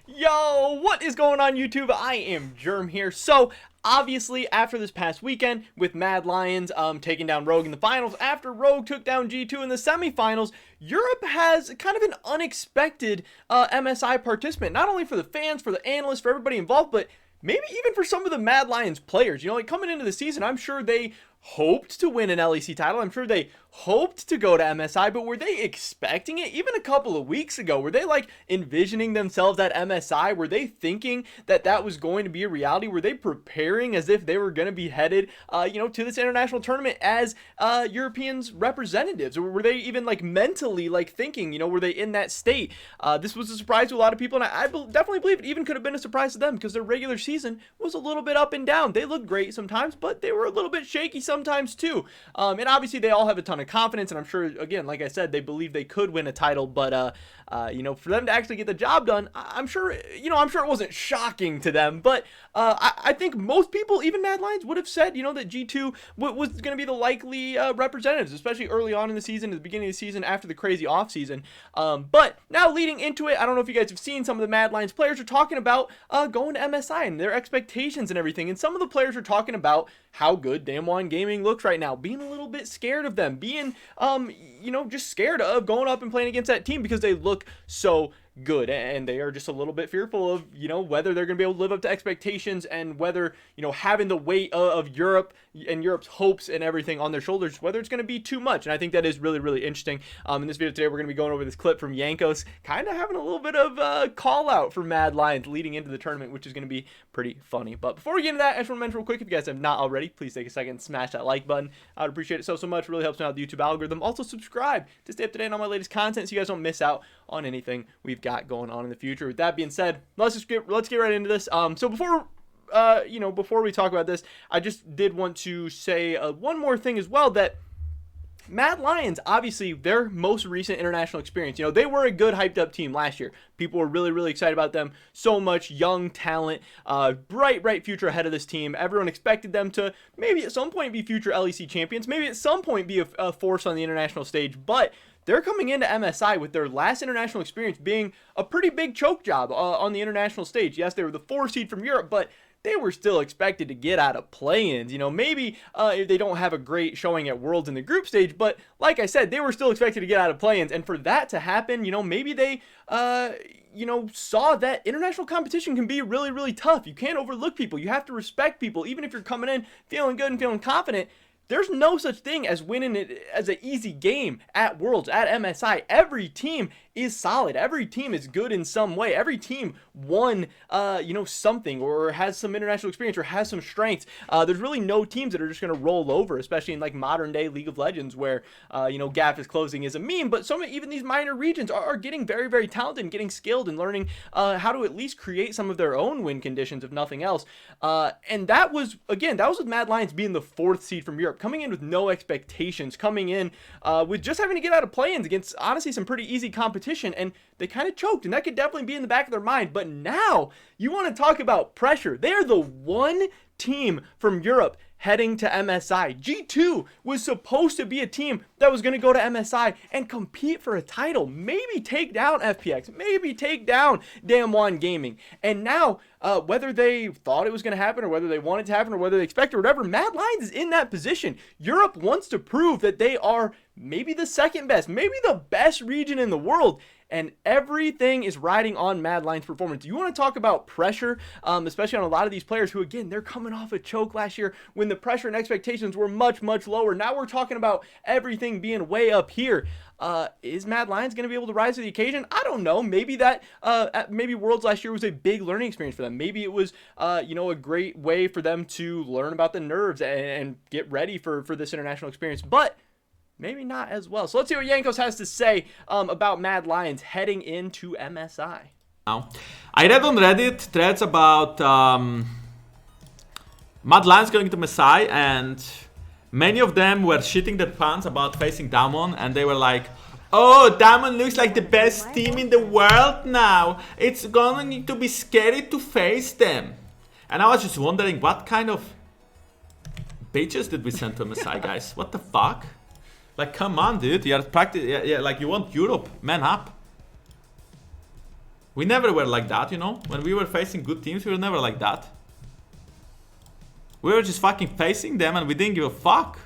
Yo, what is going on YouTube? I am Germ here. So, obviously, after this past weekend with Mad Lions taking down Rogue in the finals, after Rogue took down G2 in the semifinals, Europe has kind of an unexpected MSI participant. Not only for the fans, for the analysts, for everybody involved, but maybe even for some of the Mad Lions players. You know, like coming into the season, I'm sure they hoped to win an LEC title. I'm sure they hoped to go to MSI, but were they expecting it? Even a couple of weeks ago, were they like envisioning themselves at MSI? Were they thinking that that was going to be a reality? Were they preparing as if they were going to be headed, to this international tournament as Europeans representatives? Or were they even like mentally like thinking, were they in that state? This was a surprise to a lot of people, and I definitely believe it even could have been a surprise to them because their regular season was a little bit up and down. They looked great sometimes, but they were a little bit shaky sometimes too. And obviously they all have a ton of confidence, and I'm sure, again, like I said, they believe they could win a title, but for them to actually get the job done, I'm sure it wasn't shocking to them, but I think most people, even Mad Lions, would have said, that G2 was going to be the likely representatives, especially early on in the season, at the beginning of the season, after the crazy off season. But now leading into it, I don't know if you guys have seen some of the Mad Lions players are talking about going to MSI and their expectations and everything, and some of the players are talking about how good Damwon Gaming looks right now, being a little bit scared of them, being, just scared of going up and playing against that team because they look so good, and they are just a little bit fearful of, whether they're going to be able to live up to expectations and whether, having the weight of Europe and Europe's hopes and everything on their shoulders, whether it's going to be too much. And I think that is really, really interesting. In this video today, we're going to be going over this clip from Jankos, kind of having a little bit of a call out for Mad Lions leading into the tournament, which is going to be pretty funny. But before we get into that, I just want to mention real quick, if you guys have not already, please take a second and smash that like button. I would appreciate it so much. It really helps me out with the YouTube algorithm. Also subscribe to stay up to date on my latest content so you guys don't miss out on anything we've got going on in the future. With that being said, let's get right into this. So before we talk about this, I just did want to say one more thing as well, that Mad Lions, obviously, their most recent international experience, they were a good hyped up team last year. People were really, really excited about them. So much young talent, bright future ahead of this team. Everyone expected them to maybe at some point be future LEC champions, maybe at some point be a force on the international stage, but they're coming into MSI with their last international experience being a pretty big choke job on the international stage. Yes, they were the 4 seed from Europe, but they were still expected to get out of play-ins. Maybe if they don't have a great showing at Worlds in the group stage, but like I said, they were still expected to get out of play-ins, and for that to happen, maybe they saw that international competition can be really, really tough. You can't overlook people. You have to respect people, even if you're coming in feeling good and feeling confident. There's no such thing as winning it as an easy game at Worlds, at MSI. Every team is solid. Every team is good in some way. Every team won, something, or has some international experience, or has some strengths. There's really no teams that are just going to roll over, especially in like modern day League of Legends, where, gap is closing is a meme. But even these minor regions are getting very, very talented and getting skilled and learning how to at least create some of their own win conditions, if nothing else. And that was with Mad Lions being the 4th seed from Europe, coming in with no expectations, coming in with just having to get out of play-ins against, honestly, some pretty easy competition, and they kind of choked, and that could definitely be in the back of their mind. But now, you want to talk about pressure. They're the one team from Europe heading to MSI. G2 was supposed to be a team that was going to go to MSI and compete for a title, maybe take down FPX, maybe take down Damwon Gaming. And now, whether they thought it was going to happen, or whether they want it to happen, or whether they expect it, or whatever, Mad Lions is in that position. Europe wants to prove that they are maybe the second best, maybe the best region in the world, and everything is riding on Mad Lions' performance. You want to talk about pressure, especially on a lot of these players who, again, they're coming off a choke last year when the pressure and expectations were much, much lower. Now we're talking about everything being way up here. Is Mad Lions going to be able to rise to the occasion? I don't know. Maybe maybe Worlds last year was a big learning experience for them. Maybe it was, a great way for them to learn about the nerves and get ready for this international experience. But maybe not as well. So let's see what Jankos has to say about Mad Lions heading into MSI. Now, I read on Reddit threads about Mad Lions going to MSI, and many of them were shitting their pants about facing Damwon, and they were like, oh, Damwon looks like the best team in the world now. It's going to be scary to face them. And I was just wondering, what kind of bitches did we send to MSI, guys? What the fuck? Like, come on, dude. You're practice. Yeah, like you want Europe. Man up. We never were like that, you know? When we were facing good teams, we were never like that. We were just fucking facing them and we didn't give a fuck.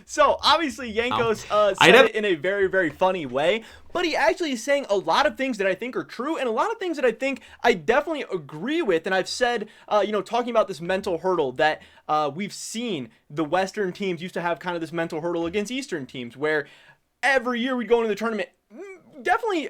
So, obviously, Jankos said it in a very, very funny way, but he actually is saying a lot of things that I think are true and a lot of things that I think I definitely agree with. And I've said, talking about this mental hurdle that we've seen the Western teams used to have kind of this mental hurdle against Eastern teams where every year we'd go into the tournament, definitely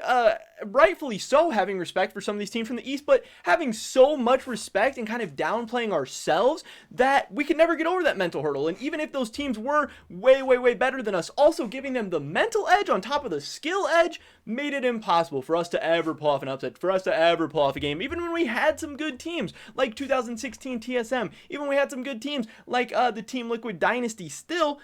rightfully so, having respect for some of these teams from the East, but having so much respect and kind of downplaying ourselves that we could never get over that mental hurdle. And even if those teams were way, way, way better than us, also giving them the mental edge on top of the skill edge made it impossible for us to ever pull off an upset, for us to ever pull off a game, even when we had some good teams like 2016 TSM, even when we had some good teams like the Team Liquid Dynasty. Still,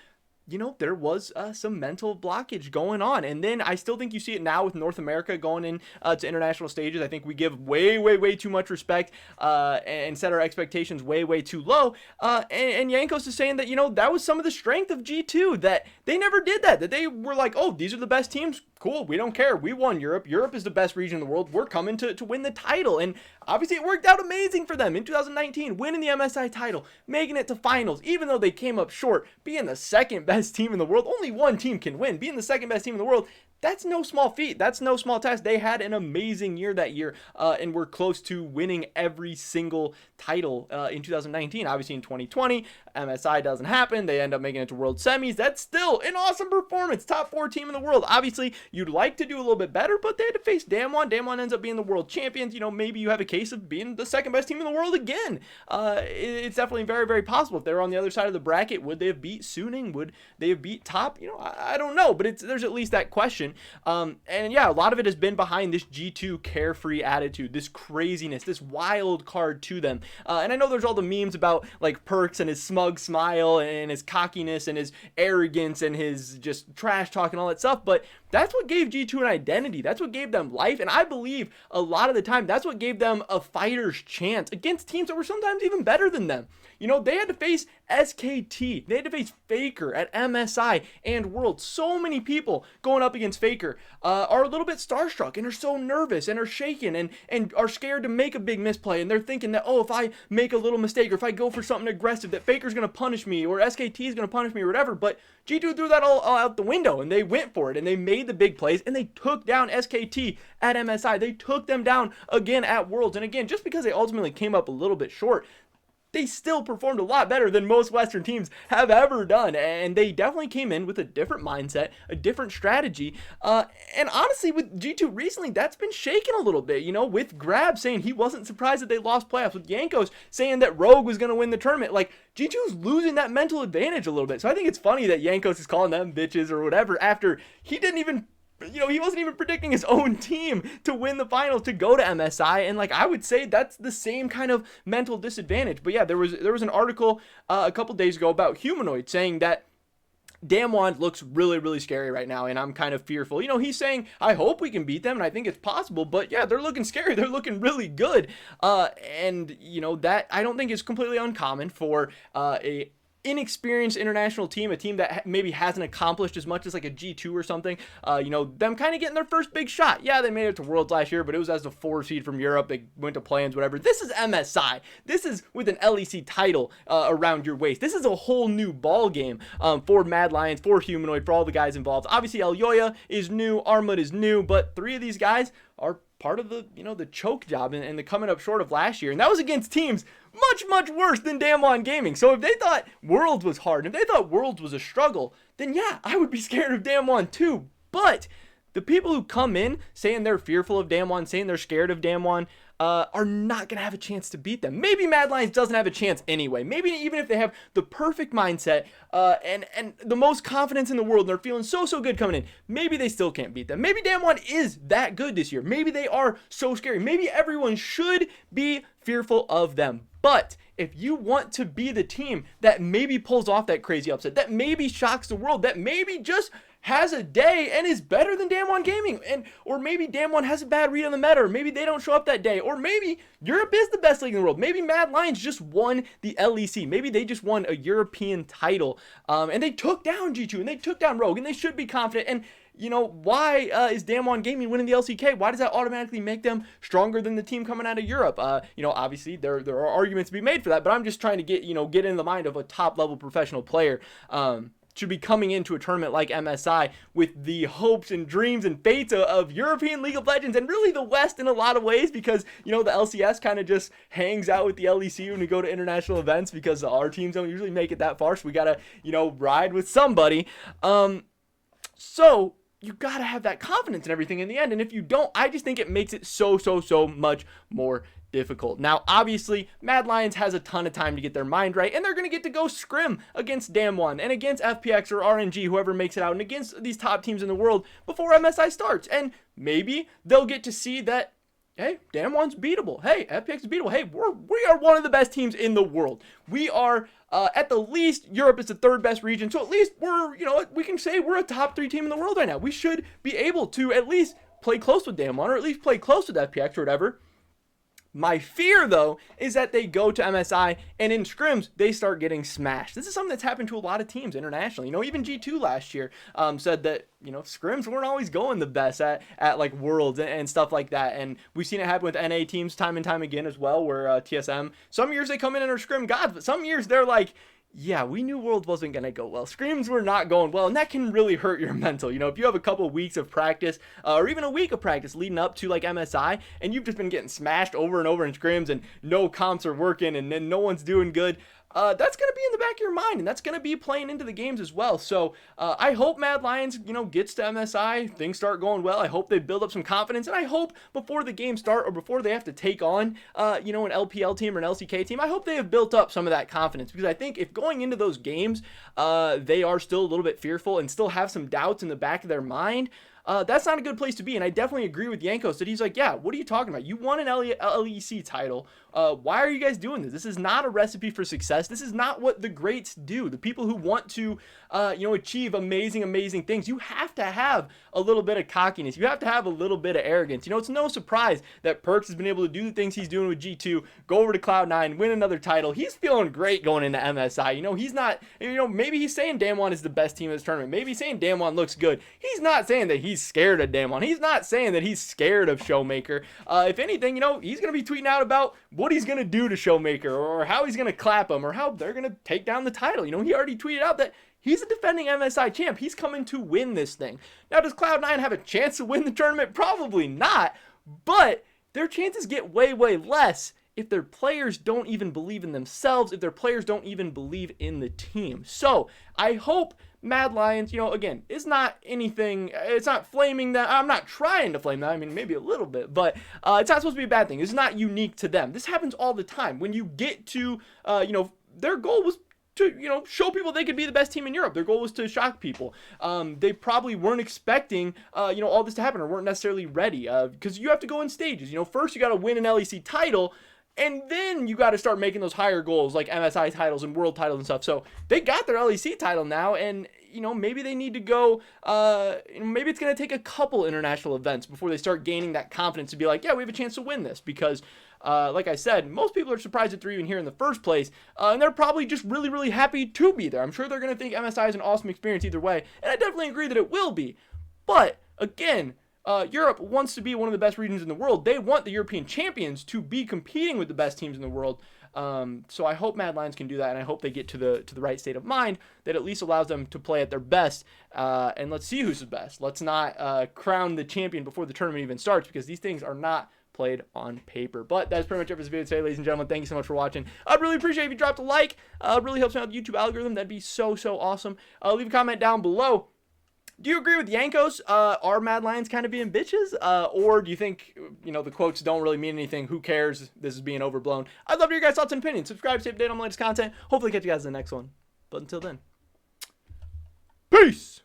there was some mental blockage going on. And then I still think you see it now with North America going in to international stages. I think we give way, way, way too much respect and set our expectations way, way too low. And Jankos is saying that, that was some of the strength of G2, that they never did that, that they were like, oh, these are the best teams. Cool, we don't care. We won Europe. Europe is the best region in the world. We're coming to win the title. And obviously it worked out amazing for them in 2019, winning the MSI title, making it to finals, even though they came up short, being the second best team in the world. Only one team can win. Being the second best team in the world, that's no small feat. That's no small task. They had an amazing year that year and were close to winning every single title in 2019. Obviously in 2020, MSI doesn't happen. They end up making it to World Semis. That's still an awesome performance. Top 4 team in the world. Obviously, you'd like to do a little bit better, but they had to face Damwon. Damwon ends up being the world champions. Maybe you have a case of being the second best team in the world again. It's definitely very, very possible. If they were on the other side of the bracket, would they have beat Suning? Would they have beat Top? I don't know, but there's at least that question. And yeah, a lot of it has been behind this G2 carefree attitude, this craziness, this wild card to them. And I know there's all the memes about like Perks and his smug smile and his cockiness and his arrogance and his just trash talk and all that stuff, but that's what gave G2 an identity. That's what gave them life. And I believe a lot of the time that's what gave them a fighter's chance against teams that were sometimes even better than them. They had to face SKT. They had to face Faker at MSI and World. So many people going up against Faker are a little bit starstruck and are so nervous and are shaken and are scared to make a big misplay. And they're thinking that, oh, if I make a little mistake or if I go for something aggressive, that Faker's going to punish me or SKT is going to punish me or whatever. But G2 threw that all out the window and they went for it and they made the big plays and they took down SKT at MSI. They took them down again at Worlds. And again, just because they ultimately came up a little bit short, they still performed a lot better than most Western teams have ever done. And they definitely came in with a different mindset, a different strategy. And honestly, with G2 recently, that's been shaken a little bit, with Grab saying he wasn't surprised that they lost playoffs, with Jankos saying that Rogue was going to win the tournament. Like, G2's losing that mental advantage a little bit. So I think it's funny that Jankos is calling them bitches or whatever after he didn't even he wasn't even predicting his own team to win the finals, to go to MSI. And like, I would say that's the same kind of mental disadvantage. But yeah, there was an article a couple days ago about Humanoid saying that Damwon looks really, really scary right now, and I'm kind of fearful. He's saying, I hope we can beat them, and I think it's possible, but yeah, they're looking scary. They're looking really good. And that I don't think is completely uncommon for a inexperienced international team, a team that maybe hasn't accomplished as much as like a G2 or something, them kind of getting their first big shot. Yeah, they made it to Worlds last year, but it was as the 4 seed from Europe. They went to play-ins, whatever. This is MSI. This is with an LEC title around your waist. This is a whole new ball game for Mad Lions, for Humanoid, for all the guys involved. Obviously, Elyoya is new, Armut is new, but 3 of these guys are part of the, the choke job and the coming up short of last year. And that was against teams much, much worse than Damwon Gaming. So if they thought Worlds was hard, if they thought Worlds was a struggle, then yeah, I would be scared of Damwon too. But the people who come in saying they're fearful of Damwon, saying they're scared of Damwon, are not going to have a chance to beat them. Maybe Mad Lions doesn't have a chance anyway. Maybe even if they have the perfect mindset and the most confidence in the world and they're feeling so good coming in, maybe they still can't beat them. Maybe Damwon is that good this year. Maybe they are so scary. Maybe everyone should be fearful of them. But if you want to be the team that maybe pulls off that crazy upset, that maybe shocks the world, that maybe just has a day and is better than Damwon Gaming, or maybe Damwon has a bad read on the meta, or maybe they don't show up that day, or maybe Europe is the best league in the world. Maybe Mad Lions just won the LEC. Maybe they just won a European title, and they took down G2 and they took down Rogue, and they should be confident. And why is Damwon Gaming winning the LCK? Why does that automatically make them stronger than the team coming out of Europe? Obviously there are arguments to be made for that, but I'm just trying to get in the mind of a top level professional player. Should be coming into a tournament like MSI with the hopes and dreams and fates of European League of Legends and really the West in a lot of ways, because the LCS kind of just hangs out with the LEC when we go to international events, because our teams don't usually make it that far, so we gotta ride with somebody. So you gotta have that confidence and everything in the end, and if you don't, I just think it makes it so much more difficult. Now, obviously, Mad Lions has a ton of time to get their mind right, and they're going to get to go scrim against Damwon and against FPX or RNG, whoever makes it out, and against these top teams in the world before MSI starts. And maybe they'll get to see that, hey, Damwon's beatable. Hey, FPX is beatable. Hey, we are one of the best teams in the world. We are, at the least, Europe is the third best region, so at least we can say we're a top 3 team in the world right now. We should be able to at least play close with Damwon, or at least play close with FPX or whatever. My fear, though, is that they go to MSI and in scrims, they start getting smashed. This is something that's happened to a lot of teams internationally. Even G2 last year said that, scrims weren't always going the best at like Worlds and stuff like that. And we've seen it happen with NA teams time and time again as well, where TSM, some years they come in and are scrim gods, but some years they're like, yeah, we knew World wasn't going to go well. Scrims were not going well, and that can really hurt your mental. If you have a couple weeks of practice, or even a week of practice leading up to like MSI, and you've just been getting smashed over and over in scrims, and no comps are working, and then no one's doing good, that's going to be in the back of your mind, and that's going to be playing into the games as well. So I hope Mad Lions, gets to MSI, things start going well. I hope they build up some confidence, and I hope before the games start, or before they have to take on, an LPL team or an LCK team, I hope they have built up some of that confidence, because I think if going into those games, they are still a little bit fearful and still have some doubts in the back of their mind, that's not a good place to be. And I definitely agree with Jankos that he's like, yeah, what are you talking about? You won an LEC title. Why are you guys doing this? This is not a recipe for success. This is not what the greats do. The people who want to, achieve amazing things. You have to have a little bit of cockiness. You have to have a little bit of arrogance. It's no surprise that Perks has been able to do the things he's doing with G2, go over to Cloud9, win another title. He's feeling great going into MSI. He's not, maybe he's saying Damwon is the best team in this tournament. Maybe he's saying Damwon looks good. He's not saying that he's scared of Damwon. He's not saying that he's scared of Showmaker. If anything, he's going to be tweeting out about what he's going to do to Showmaker, or how he's going to clap him, or how they're going to take down the title. He already tweeted out that he's a defending MSI champ. He's coming to win this thing. Now, does Cloud9 have a chance to win the tournament? Probably not, but their chances get way less if their players don't even believe in themselves, if their players don't even believe in the team. So I hope Mad Lions, again, it's not anything, it's not flaming that, I'm not trying to flame that, I mean, maybe a little bit, but it's not supposed to be a bad thing. It's not unique to them. This happens all the time. When you get to, their goal was to, show people they could be the best team in Europe. Their goal was to shock people. They probably weren't expecting, all this to happen, or weren't necessarily ready, because you have to go in stages. First you got to win an LEC title, and then you got to start making those higher goals like MSI titles and world titles and stuff. So they got their LEC title now, and maybe they need to go, maybe it's going to take a couple international events before they start gaining that confidence to be like, yeah, we have a chance to win this. Because, like I said, most people are surprised that they're even here in the first place, and they're probably just really happy to be there. I'm sure they're going to think MSI is an awesome experience either way, and I definitely agree that it will be. But, again, Europe wants to be one of the best regions in the world. They want the European champions to be competing with the best teams in the world. So I hope Mad Lions can do that, and I hope they get to the right state of mind that at least allows them to play at their best. And let's see who's the best. Let's not crown the champion before the tournament even starts, because these things are not played on paper. But that's pretty much it for this video today, ladies and gentlemen. Thank you so much for watching. I'd really appreciate if you dropped a like. It really helps me out with the YouTube algorithm. That'd be so awesome. Leave a comment down below. Do you agree with Jankos? Are Mad Lions kind of being bitches? Or do you think, the quotes don't really mean anything? Who cares? This is being overblown. I'd love to hear your guys' thoughts and opinions. Subscribe to stay updated on my latest content. Hopefully catch you guys in the next one. But until then, peace!